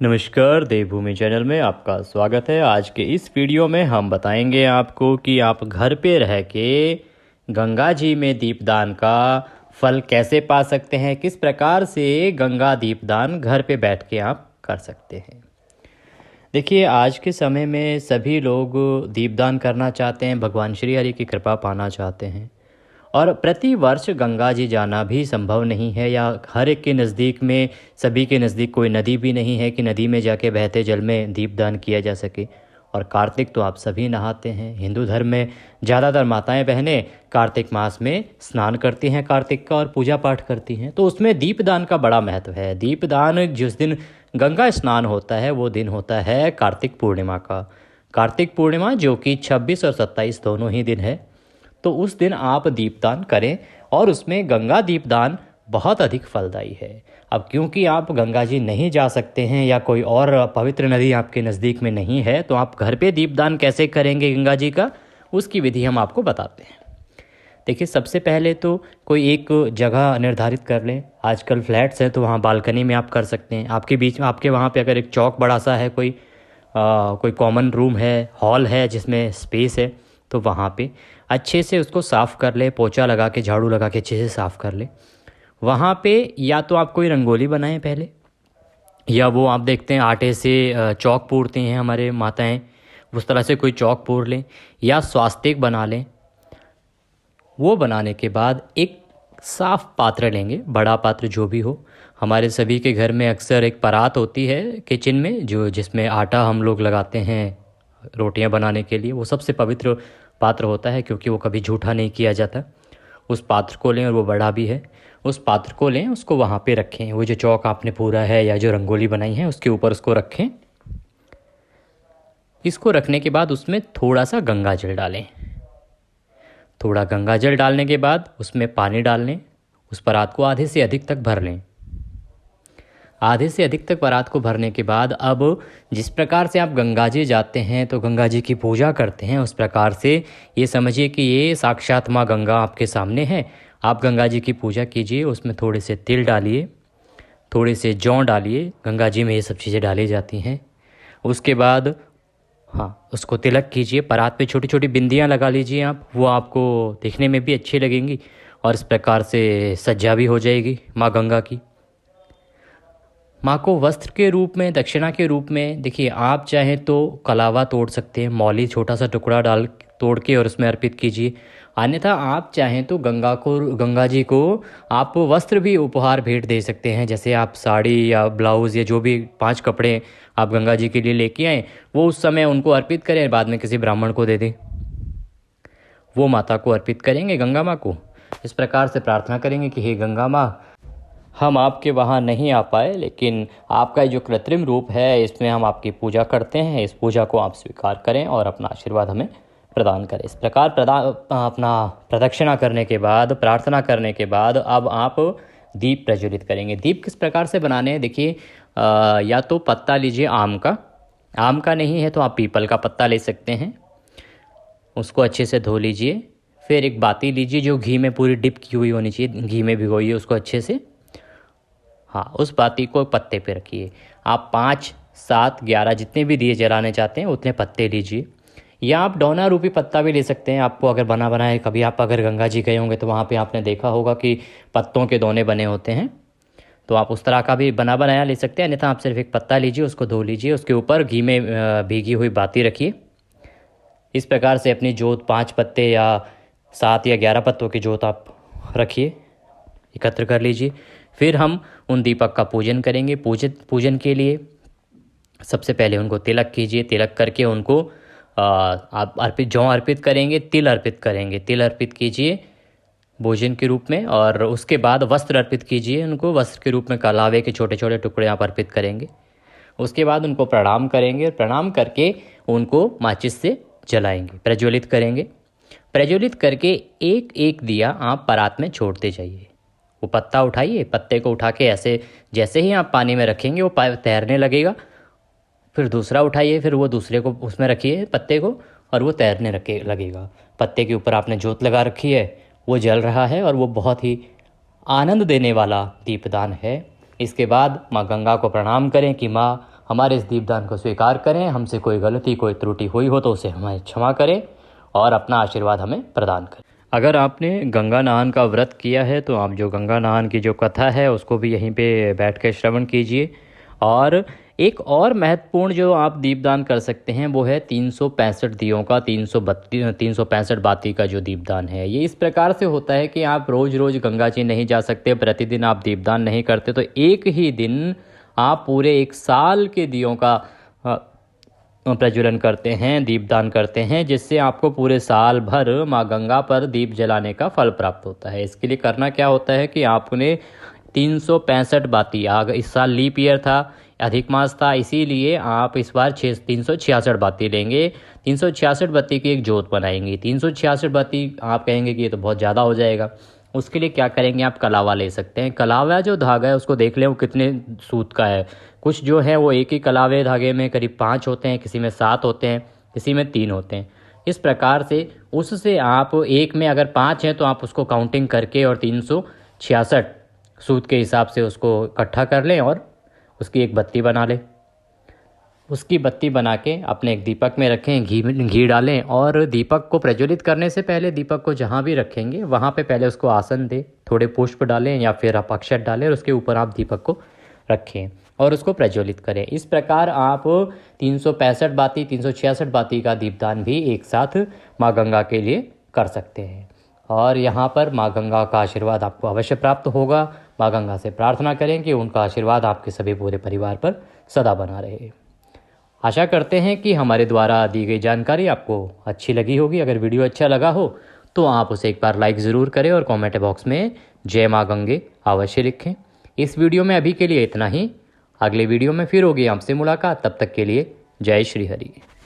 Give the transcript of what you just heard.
नमस्कार, देवभूमि चैनल में आपका स्वागत है। आज के इस वीडियो में हम बताएंगे आपको कि आप घर पे रह के गंगा जी में दीपदान का फल कैसे पा सकते हैं, किस प्रकार से गंगा दीपदान घर पे बैठ के आप कर सकते हैं। देखिए, आज के समय में सभी लोग दीपदान करना चाहते हैं, भगवान श्री हरि की कृपा पाना चाहते हैं और प्रति वर्ष गंगा जी जाना भी संभव नहीं है, या हर एक के नज़दीक में, सभी के नज़दीक कोई नदी भी नहीं है कि नदी में जाके बहते जल में दीपदान किया जा सके। और कार्तिक तो आप सभी नहाते हैं। हिंदू धर्म में ज़्यादातर माताएं बहनें कार्तिक मास में स्नान करती हैं कार्तिक का और पूजा पाठ करती हैं, तो उसमें दीपदान का बड़ा महत्व है। दीपदान जिस दिन गंगा स्नान होता है वो दिन होता है कार्तिक पूर्णिमा का। कार्तिक पूर्णिमा जो कि 26 और 27 दोनों ही दिन है, तो उस दिन आप दीपदान करें और उसमें गंगा दीपदान बहुत अधिक फलदायी है। अब क्योंकि आप गंगा जी नहीं जा सकते हैं या कोई और पवित्र नदी आपके नज़दीक में नहीं है, तो आप घर पे दीपदान कैसे करेंगे गंगा जी का, उसकी विधि हम आपको बताते हैं। देखिए, सबसे पहले तो कोई एक जगह निर्धारित कर लें। आजकल फ्लैट्स हैं तो वहाँ बालकनी में आप कर सकते हैं। आपके बीच में, आपके वहाँ पे अगर एक चौक बड़ा सा है, कोई कॉमन रूम है, हॉल है जिसमें स्पेस है, तो वहाँ पे अच्छे से उसको साफ़ कर ले, पोछा लगा के, झाड़ू लगा के अच्छे से साफ़ कर ले। वहाँ पे या तो आप कोई रंगोली बनाएं पहले, या वो आप देखते हैं आटे से चौक पूरते हैं हमारे माताएं, उस तरह से कोई चौक पूर लें या स्वास्तिक बना लें। वो बनाने के बाद एक साफ़ पात्र लेंगे, बड़ा पात्र जो भी हो। हमारे सभी के घर में अक्सर एक परात होती है किचन में, जिसमें आटा हम लोग लगाते हैं रोटियां बनाने के लिए। वो सबसे पवित्र पात्र होता है क्योंकि वो कभी झूठा नहीं किया जाता। उस पात्र को लें, और वो बड़ा भी है। उस पात्र को लें, उसको वहाँ पे रखें। वो जो चौक आपने पूरा है या जो रंगोली बनाई है उसके ऊपर उसको रखें। इसको रखने के बाद उसमें थोड़ा सा गंगा जल डालें। थोड़ा गंगा जल डालने के बाद उसमें पानी डाल लें। उस परात को आधे से अधिक तक भर लें। आधे से अधिक तक परात को भरने के बाद अब जिस प्रकार से आप गंगा जी जाते हैं तो गंगा जी की पूजा करते हैं, उस प्रकार से ये समझिए कि ये साक्षात माँ गंगा आपके सामने है। आप गंगा जी की पूजा कीजिए। उसमें थोड़े से तिल डालिए, थोड़े से जौ डालिए। गंगा जी में ये सब चीज़ें डाली जाती हैं। उसके बाद उसको तिलक कीजिए। परात पे छोटी छोटी बिंदियाँ लगा लीजिए आप, वो आपको देखने में भी अच्छी लगेंगी और इस प्रकार से सज्जा भी हो जाएगी माँ गंगा की। माँ को वस्त्र के रूप में, दक्षिणा के रूप में, देखिए आप चाहें तो कलावा तोड़ सकते हैं, मौली छोटा सा टुकड़ा तोड़ के और उसमें अर्पित कीजिए। अन्यथा आप चाहें तो गंगा जी को आप वस्त्र भी उपहार भेंट दे सकते हैं। जैसे आप साड़ी या ब्लाउज़ या जो भी 5 कपड़े आप गंगा जी के लिए लेके आएँ, वो उस समय उनको अर्पित करें, बाद में किसी ब्राह्मण को दे दें। वो माता को अर्पित करेंगे, गंगा माँ को। इस प्रकार से प्रार्थना करेंगे कि हे गंगा माँ, हम आपके वहाँ नहीं आ पाए, लेकिन आपका जो कृत्रिम रूप है इसमें हम आपकी पूजा करते हैं। इस पूजा को आप स्वीकार करें और अपना आशीर्वाद हमें प्रदान करें। इस प्रकार अपना प्रदक्षिणा करने के बाद, प्रार्थना करने के बाद अब आप दीप प्रज्वलित करेंगे। दीप किस प्रकार से बनाने हैं, देखिए, या तो पत्ता लीजिए आम का नहीं है तो आप पीपल का पत्ता ले सकते हैं। उसको अच्छे से धो लीजिए। फिर एक बाती लीजिए जो घी में पूरी डिप की हुई होनी चाहिए, घी में भिगोइए उसको अच्छे से। उस बाती को पत्ते पे रखिए। आप 5, 7, 11 जितने भी दिए जलाने चाहते हैं उतने पत्ते लीजिए, या आप डौना रूपी पत्ता भी ले सकते हैं। आपको अगर बना बनाए, कभी आप अगर गंगा जी गए होंगे तो वहाँ पे आपने देखा होगा कि पत्तों के दोने बने होते हैं, तो आप उस तरह का भी बना बनाया ले सकते हैं। अन्यथा आप सिर्फ एक पत्ता लीजिए, उसको धो लीजिए, उसके ऊपर घी में भीगी हुई बाती रखिए। इस प्रकार से अपनी जोत 5 पत्ते या 7 या 11 पत्तों की जोत आप रखिए, एकत्र कर लीजिए। फिर हम उन दीपक का पूजन करेंगे। पूजन के लिए सबसे पहले उनको तिलक कीजिए। तिलक करके उनको आप जौ अर्पित करेंगे, तिल अर्पित करेंगे। तिल अर्पित कीजिए भोजन के रूप में, और उसके बाद वस्त्र अर्पित कीजिए उनको। वस्त्र के रूप में कलावे के छोटे छोटे टुकड़े आप अर्पित करेंगे। उसके बाद उनको प्रणाम करेंगे। प्रणाम करके उनको माचिस से जलाएंगे, प्रज्वलित करेंगे। प्रज्वलित करके एक एक दिया आप परात में छोड़ते जाइए। वो पत्ता उठाइए, पत्ते को उठा के ऐसे जैसे ही आप पानी में रखेंगे वो तैरने लगेगा। फिर दूसरा उठाइए, फिर वो दूसरे को उसमें रखिए पत्ते को, और वो तैरने लगेगा। पत्ते के ऊपर आपने जोत लगा रखी है, वो जल रहा है, और वो बहुत ही आनंद देने वाला दीपदान है। इसके बाद माँ गंगा को प्रणाम करें कि माँ, हमारे इस दीपदान को स्वीकार करें। हमसे कोई गलती कोई त्रुटि हुई हो तो उसे हमें क्षमा करें और अपना आशीर्वाद हमें प्रदान करें। अगर आपने गंगा नहान का व्रत किया है तो आप जो गंगा नहान की जो कथा है उसको भी यहीं पे बैठ कर श्रवण कीजिए। और एक और महत्वपूर्ण जो आप दीपदान कर सकते हैं वो है 365 दियों का 365 बाती का जो दीपदान है। ये इस प्रकार से होता है कि आप रोज़ रोज़ गंगा जी नहीं जा सकते, प्रतिदिन आप दीपदान नहीं करते, तो एक ही दिन आप पूरे 1 साल के दियों का प्रज्वलन करते हैं, दीपदान करते हैं, जिससे आपको पूरे साल भर माँ गंगा पर दीप जलाने का फल प्राप्त होता है। इसके लिए करना क्या होता है कि आपने 365 बाती, इस साल लीप ईयर था, अधिक मास था, इसीलिए आप इस बार 366 बाती लेंगे। 366 बाती की एक जोत बनाएंगे। 366 बाती आप कहेंगे कि ये तो बहुत ज़्यादा हो जाएगा। उसके लिए क्या करेंगे, आप कलावा ले सकते हैं। कलावा जो धागा है उसको देख लें वो कितने सूत का है। कुछ जो है वो एक ही कलावे धागे में करीब 5 होते हैं, किसी में 7 होते हैं, किसी में 3 होते हैं। इस प्रकार से उससे आप एक में अगर 5 हैं तो आप उसको काउंटिंग करके और 366 सूत के हिसाब से उसको इकट्ठा कर लें और उसकी एक बत्ती बना लें। उसकी बत्ती बना के अपने एक दीपक में रखें, घी डालें और दीपक को प्रज्वलित करने से पहले दीपक को जहाँ भी रखेंगे वहाँ पे पहले उसको आसन दें, थोड़े पुष्प डालें या फिर आप अक्षत डालें और उसके ऊपर आप दीपक को रखें और उसको प्रज्वलित करें। इस प्रकार आप 365 बाती 366 बाती का दीपदान भी एक साथ माँ गंगा के लिए कर सकते हैं और यहाँ पर माँ गंगा का आशीर्वाद आपको अवश्य प्राप्त होगा। माँ गंगा से प्रार्थना करें कि उनका आशीर्वाद आपके सभी पूरे परिवार पर सदा बना रहे। आशा करते हैं कि हमारे द्वारा दी गई जानकारी आपको अच्छी लगी होगी। अगर वीडियो अच्छा लगा हो तो आप उसे एक बार लाइक ज़रूर करें और कमेंट बॉक्स में जय माँ गंगे अवश्य लिखें। इस वीडियो में अभी के लिए इतना ही। अगले वीडियो में फिर होगी आपसे मुलाकात। तब तक के लिए जय श्री हरि।